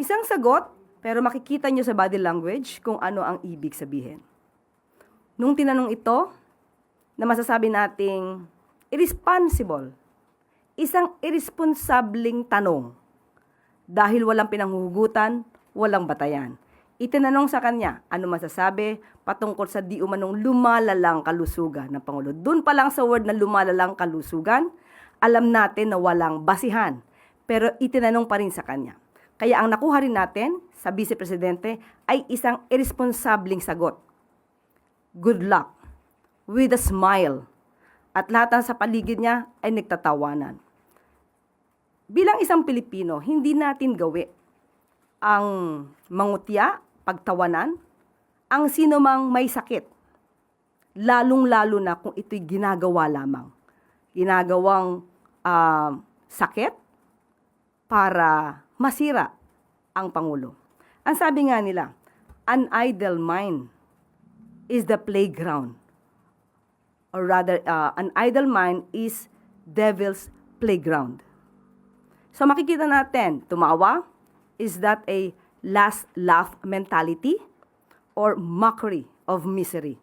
Isang sagot, pero makikita nyo sa body language kung ano ang ibig sabihin. Nung tinanong ito, na masasabi nating irresponsible, isang irresponsableng tanong dahil walang pinanghuhugutan, walang batayan. Itinanong sa kanya, ano masasabi patungkol sa di umanong lumalalang kalusugan ng Pangulo. Doon pa lang sa word na lumalalang kalusugan, alam natin na walang basihan. Pero itinanong pa rin sa kanya. Kaya ang nakuha rin natin sa Vice Presidente ay isang irresponsableng sagot. Good luck. With a smile. At lahat ng sa paligid niya ay nagtatawanan. Bilang isang Pilipino, hindi natin gawi ang mangutya, pagtawanan, ang sino mang may sakit. Lalong-lalo na kung ito'y ginagawa lamang. Ginagawang sakit para masira ang Pangulo. Ang sabi nga nila, an idle mind is the playground. Or rather, an idle mind is devil's playground. So makikita natin, tumawa, is that a last laugh mentality or mockery of misery?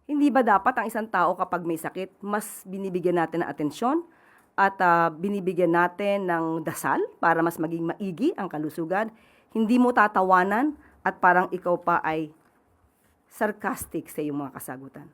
Hindi ba dapat ang isang tao kapag may sakit, mas binibigyan natin ng atensyon at binibigyan natin ng dasal para mas maging maigi ang kalusugan? Hindi mo tatawanan at parang ikaw pa ay sarcastic sa iyong mga kasagutan.